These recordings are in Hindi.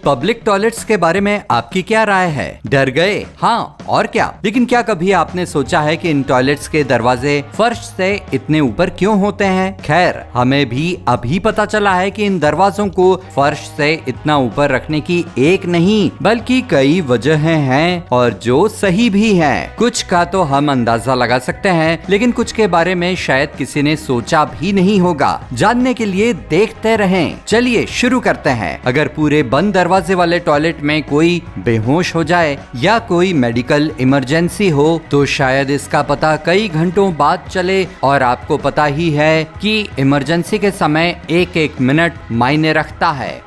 पब्लिक टॉयलेट्स के बारे में आपकी क्या राय है? डर गए? हाँ और क्या। लेकिन क्या कभी आपने सोचा है कि इन टॉयलेट्स के दरवाजे फर्श से इतने ऊपर क्यों होते हैं? खैर, हमें भी अभी पता चला है कि इन दरवाजों को फर्श से इतना ऊपर रखने की एक नहीं बल्कि कई वजहें हैं और जो सही भी हैं। कुछ का तो हम अंदाजा लगा सकते हैं, लेकिन कुछ के बारे में शायद किसी ने सोचा भी नहीं होगा। जानने के लिए देखते रहें। चलिए शुरू करते हैं। अगर पूरे बंद दरवाजे वाले टॉयलेट में कोई बेहोश हो जाए या कोई मेडिकल इमरजेंसी हो तो शायद इसका पता कई घंटों बाद चले, और आपको पता ही है कि इमरजेंसी के समय एक एक मिनट मायने रखता है।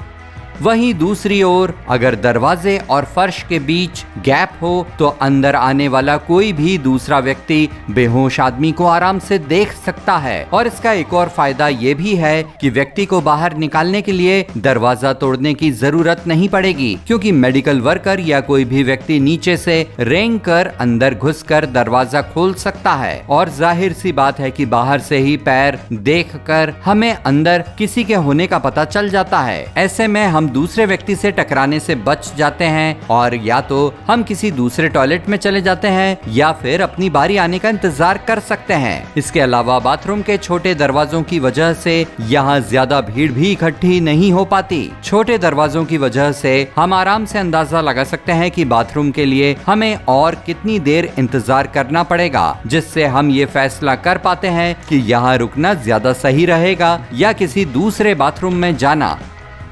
वहीं दूसरी ओर अगर दरवाजे और फर्श के बीच गैप हो तो अंदर आने वाला कोई भी दूसरा व्यक्ति बेहोश आदमी को आराम से देख सकता है। और इसका एक और फायदा ये भी है कि व्यक्ति को बाहर निकालने के लिए दरवाजा तोड़ने की जरूरत नहीं पड़ेगी, क्योंकि मेडिकल वर्कर या कोई भी व्यक्ति नीचे से रेंग कर अंदर घुसकर दरवाजा खोल सकता है। और जाहिर सी बात है कि बाहर से ही पैर देखकर हमें अंदर किसी के होने का पता चल जाता है। ऐसे में हम दूसरे व्यक्ति से टकराने से बच जाते हैं, और या तो हम किसी दूसरे टॉयलेट में चले जाते हैं या फिर अपनी बारी आने का इंतजार कर सकते हैं। इसके अलावा बाथरूम के छोटे दरवाजों की वजह से यहाँ ज्यादा भीड़ भी इकट्ठी नहीं हो पाती। छोटे दरवाजों की वजह से हम आराम से अंदाजा लगा सकते हैं कि बाथरूम के लिए हमें और कितनी देर इंतजार करना पड़ेगा, जिससे हम ये फैसला कर पाते हैं कि यहाँ रुकना ज्यादा सही रहेगा या किसी दूसरे बाथरूम में जाना।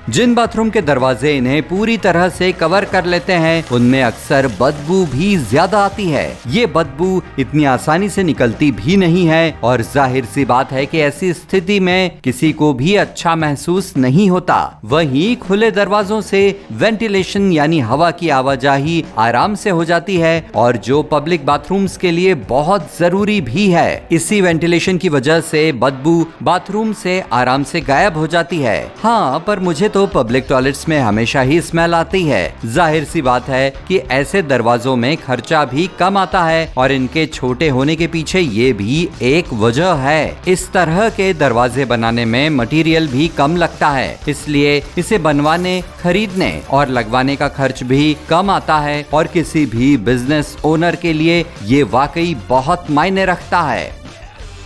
जिन बाथरूम के दरवाजे इन्हें पूरी तरह से कवर कर लेते हैं उनमें अक्सर बदबू भी ज्यादा आती है। ये बदबू इतनी आसानी से निकलती भी नहीं है, और जाहिर सी बात है कि ऐसी स्थिति में किसी को भी अच्छा महसूस नहीं होता। वहीं खुले दरवाजों से वेंटिलेशन यानी हवा की आवाजाही आराम से हो जाती है, और जो पब्लिक बाथरूम्स के लिए बहुत जरूरी भी है। इसी वेंटिलेशन की वजह से बदबू बाथरूम से आराम से गायब हो जाती है। हाँ, पर मुझे तो पब्लिक टॉयलेट्स में हमेशा ही स्मेल आती है। जाहिर सी बात है कि ऐसे दरवाजों में खर्चा भी कम आता है, और इनके छोटे होने के पीछे ये भी एक वजह है। इस तरह के दरवाजे बनाने में मटेरियल भी कम लगता है, इसलिए इसे बनवाने, खरीदने और लगवाने का खर्च भी कम आता है, और किसी भी बिजनेस ओनर के लिए ये वाकई बहुत मायने रखता है।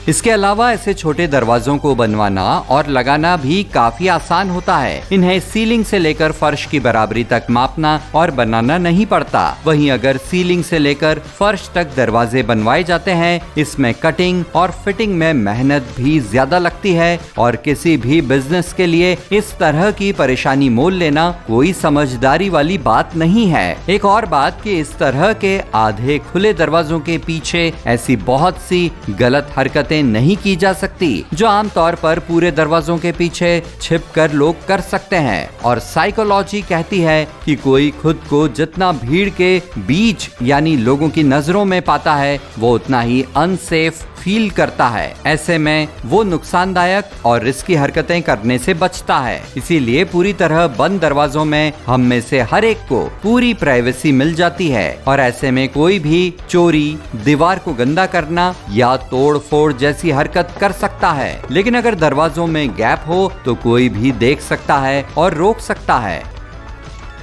इसके अलावा ऐसे छोटे दरवाजों को बनवाना और लगाना भी काफी आसान होता है। इन्हें सीलिंग से लेकर फर्श की बराबरी तक मापना और बनाना नहीं पड़ता। वहीं अगर सीलिंग से लेकर फर्श तक दरवाजे बनवाए जाते हैं, इसमें कटिंग और फिटिंग में मेहनत भी ज्यादा लगती है, और किसी भी बिजनेस के लिए इस तरह की परेशानी मोल लेना कोई समझदारी वाली बात नहीं है। एक और बात कि इस तरह के आधे खुले दरवाजों के पीछे ऐसी बहुत सी गलत हरकतें नहीं की जा सकती जो आमतौर पर पूरे दरवाजों के पीछे छिपकर लोग कर सकते हैं। और साइकोलॉजी कहती है कि कोई खुद को जितना भीड़ के बीच यानी लोगों की नजरों में पाता है वो उतना ही अनसेफ फील करता है। ऐसे में वो नुकसानदायक और रिस्की हरकतें करने से बचता है। इसीलिए पूरी तरह बंद दरवाजों में हम में से हर एक को पूरी प्राइवेसी मिल जाती है, और ऐसे में कोई भी चोरी, दीवार को गंदा करना या तोड़ फोड़ जैसी हरकत कर सकता है। लेकिन अगर दरवाजों में गैप हो तो कोई भी देख सकता है और रोक सकता है।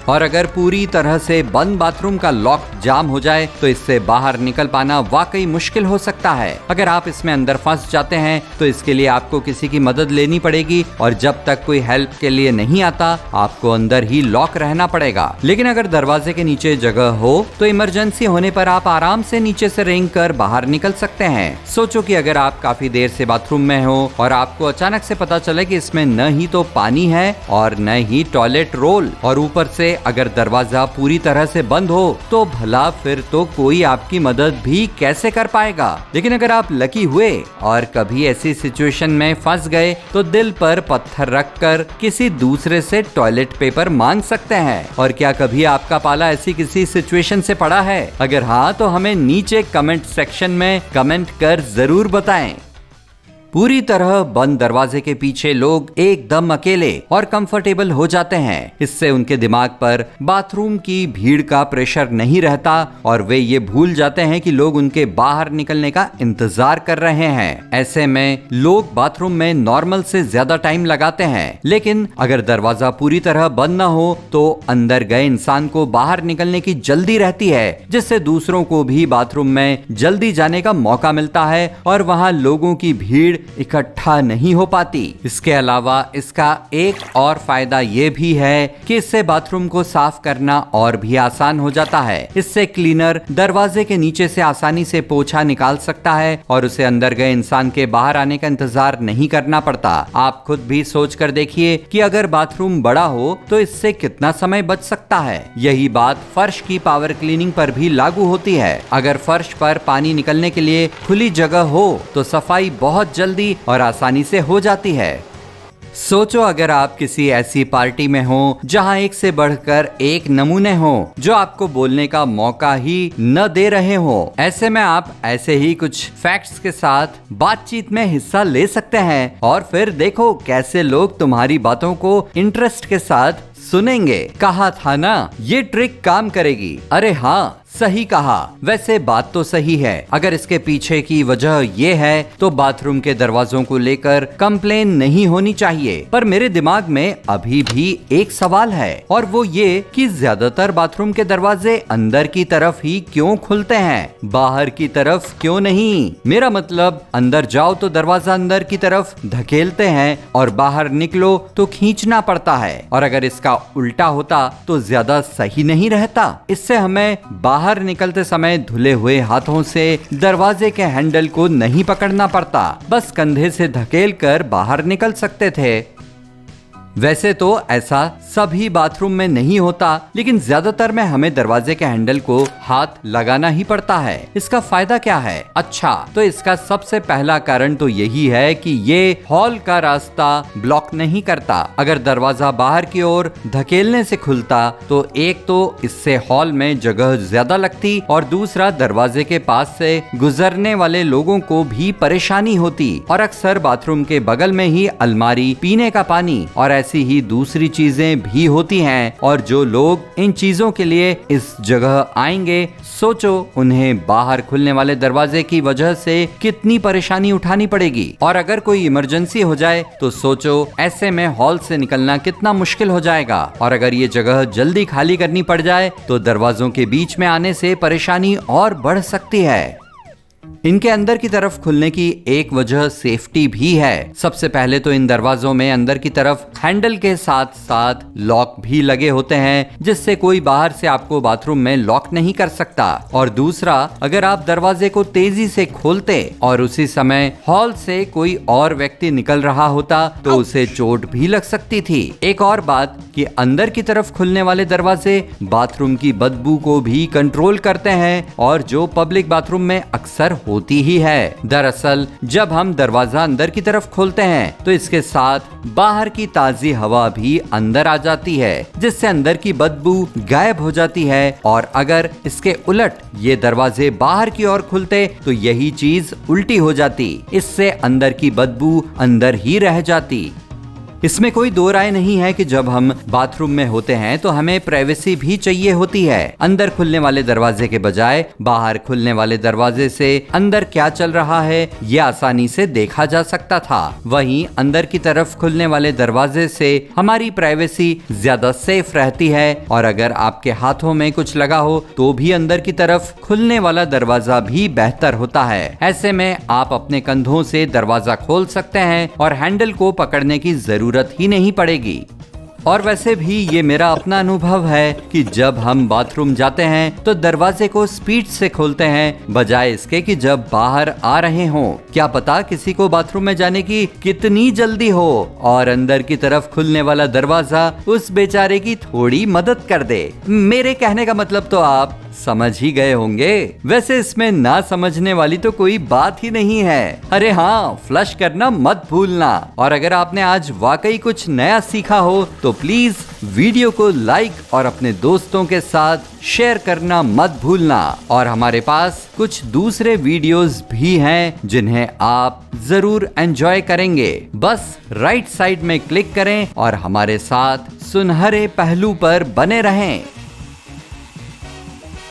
और अगर पूरी तरह से बंद बाथरूम का लॉक जाम हो जाए तो इससे बाहर निकल पाना वाकई मुश्किल हो सकता है। अगर आप इसमें अंदर फंस जाते हैं तो इसके लिए आपको किसी की मदद लेनी पड़ेगी, और जब तक कोई हेल्प के लिए नहीं आता आपको अंदर ही लॉक रहना पड़ेगा। लेकिन अगर दरवाजे के नीचे जगह हो तो इमरजेंसी होने पर आप आराम से नीचे से रेंग कर बाहर निकल सकते हैं। सोचो कि अगर आप काफी देर से बाथरूम में हो और आपको अचानक से पता चले कि इसमें न ही तो पानी है और न ही टॉयलेट रोल, और ऊपर से अगर दरवाजा पूरी तरह से बंद हो तो भला फिर तो कोई आपकी मदद भी कैसे कर पाएगा। लेकिन अगर आप लकी हुए और कभी ऐसी सिचुएशन में फंस गए तो दिल पर पत्थर रखकर किसी दूसरे से टॉयलेट पेपर मांग सकते हैं। और क्या कभी आपका पाला ऐसी किसी सिचुएशन से पड़ा है? अगर हाँ तो हमें नीचे कमेंट सेक्शन में कमेंट कर जरूर बताएं। पूरी तरह बंद दरवाजे के पीछे लोग एकदम अकेले और कंफर्टेबल हो जाते हैं। इससे उनके दिमाग पर बाथरूम की भीड़ का प्रेशर नहीं रहता और वे ये भूल जाते हैं कि लोग उनके बाहर निकलने का इंतजार कर रहे हैं। ऐसे में लोग बाथरूम में नॉर्मल से ज्यादा टाइम लगाते हैं, लेकिन अगर दरवाजा पूरी तरह बंद न हो तो अंदर गए इंसान को बाहर निकलने की जल्दी रहती है, जिससे दूसरों को भी बाथरूम में जल्दी जाने का मौका मिलता है और वहां लोगों की भीड़ इकट्ठा नहीं हो पाती। इसके अलावा इसका एक और फायदा ये भी है कि इससे बाथरूम को साफ करना और भी आसान हो जाता है। इससे क्लीनर दरवाजे के नीचे से आसानी से पोछा निकाल सकता है और उसे अंदर गए इंसान के बाहर आने का इंतजार नहीं करना पड़ता। आप खुद भी सोच कर देखिए कि अगर बाथरूम बड़ा हो तो इससे कितना समय बच सकता है। यही बात फर्श की पावर क्लीनिंग पर भी लागू होती है। अगर फर्श पर पानी निकलने के लिए खुली जगह हो तो सफाई बहुत जल्दी और आसानी से हो जाती है। सोचो अगर आप किसी ऐसी पार्टी में हो जहां एक से बढ़कर एक नमूने हो जो आपको बोलने का मौका ही न दे रहे हो। ऐसे में आप ऐसे ही कुछ फैक्ट्स के साथ बातचीत में हिस्सा ले सकते हैं और फिर देखो कैसे लोग तुम्हारी बातों को इंटरेस्ट के साथ सुनेंगे। कहा था ना ये ट्रिक काम करेगी। अरे हाँ, सही कहा। वैसे बात तो सही है। अगर इसके पीछे की वजह ये है तो बाथरूम के दरवाजों को लेकर कंप्लेन नहीं होनी चाहिए। पर मेरे दिमाग में अभी भी एक सवाल है और वो ये कि ज्यादातर बाथरूम के दरवाजे अंदर की तरफ ही क्यों खुलते हैं, बाहर की तरफ क्यों नहीं? मेरा मतलब अंदर जाओ तो दरवाजा अंदर की तरफ धकेलते हैं और बाहर निकलो तो खींचना पड़ता है। और अगर इसका उल्टा होता तो ज्यादा सही नहीं रहता। इससे हमें बाहर निकलते समय धुले हुए हाथों से दरवाजे के हैंडल को नहीं पकड़ना पड़ता, बस कंधे से धकेल कर बाहर निकल सकते थे। वैसे तो ऐसा सभी बाथरूम में नहीं होता, लेकिन ज्यादातर में हमें दरवाजे के हैंडल को हाथ लगाना ही पड़ता है। इसका फायदा क्या है? अच्छा, तो इसका सबसे पहला कारण तो यही है कि ये हॉल का रास्ता ब्लॉक नहीं करता। अगर दरवाजा बाहर की ओर धकेलने से खुलता तो एक तो इससे हॉल में जगह ज्यादा लगती और दूसरा दरवाजे के पास से गुजरने वाले लोगों को भी परेशानी होती। और अक्सर बाथरूम के बगल में ही अलमारी, पीने का पानी और ऐसी ही दूसरी चीजें भी होती हैं और जो लोग इन चीजों के लिए इस जगह आएंगे, सोचो उन्हें बाहर खुलने वाले दरवाजे की वजह से कितनी परेशानी उठानी पड़ेगी। और अगर कोई इमरजेंसी हो जाए तो सोचो ऐसे में हॉल से निकलना कितना मुश्किल हो जाएगा। और अगर ये जगह जल्दी खाली करनी पड़ जाए तो दरवाजों के बीच में आने से परेशानी और बढ़ सकती है। इनके अंदर की तरफ खुलने की एक वजह सेफ्टी भी है। सबसे पहले तो इन दरवाजों में अंदर की तरफ हैंडल के साथ साथ लॉक भी लगे होते हैं, जिससे कोई बाहर से आपको बाथरूम में लॉक नहीं कर सकता। और दूसरा, अगर आप दरवाजे को तेजी से खोलते और उसी समय हॉल से कोई और व्यक्ति निकल रहा होता तो उसे चोट भी लग सकती थी। एक और बात कि अंदर की तरफ खुलने वाले दरवाजे बाथरूम की बदबू को भी कंट्रोल करते हैं और जो पब्लिक बाथरूम में अक्सर होती ही है। दरअसल जब हम दरवाजा अंदर की तरफ खोलते हैं तो इसके साथ बाहर की ताजी हवा भी अंदर आ जाती है, जिससे अंदर की बदबू गायब हो जाती है। और अगर इसके उलट ये दरवाजे बाहर की ओर खुलते तो यही चीज उल्टी हो जाती, इससे अंदर की बदबू अंदर ही रह जाती। इसमें कोई दो राय नहीं है कि जब हम बाथरूम में होते हैं तो हमें प्राइवेसी भी चाहिए होती है। अंदर खुलने वाले दरवाजे के बजाय बाहर खुलने वाले दरवाजे से अंदर क्या चल रहा है ये आसानी से देखा जा सकता था। वहीं अंदर की तरफ खुलने वाले दरवाजे से हमारी प्राइवेसी ज्यादा सेफ रहती है। और अगर आपके हाथों में कुछ लगा हो तो भी अंदर की तरफ खुलने वाला दरवाजा भी बेहतर होता है। ऐसे में आप अपने कंधों से दरवाजा खोल सकते हैं और हैंडल को पकड़ने की जरूरत ही नहीं पड़ेगी। और वैसे भी ये मेरा अपना अनुभव है कि जब हम बाथरूम जाते हैं तो दरवाजे को स्पीड से खोलते हैं बजाय इसके कि जब बाहर आ रहे हों। क्या पता किसी को बाथरूम में जाने की कितनी जल्दी हो और अंदर की तरफ खुलने वाला दरवाजा उस बेचारे की थोड़ी मदद कर दे। मेरे कहने का मतलब तो आप समझ ही गए होंगे। वैसे इसमें ना समझने वाली तो कोई बात ही नहीं है। अरे हाँ, फ्लश करना मत भूलना। और अगर आपने आज वाकई कुछ नया सीखा हो तो प्लीज वीडियो को लाइक और अपने दोस्तों के साथ शेयर करना मत भूलना। और हमारे पास कुछ दूसरे वीडियोस भी हैं जिन्हें आप जरूर एंजॉय करेंगे। बस राइट साइड में क्लिक करें और हमारे साथ सुनहरे पहलू पर बने रहें।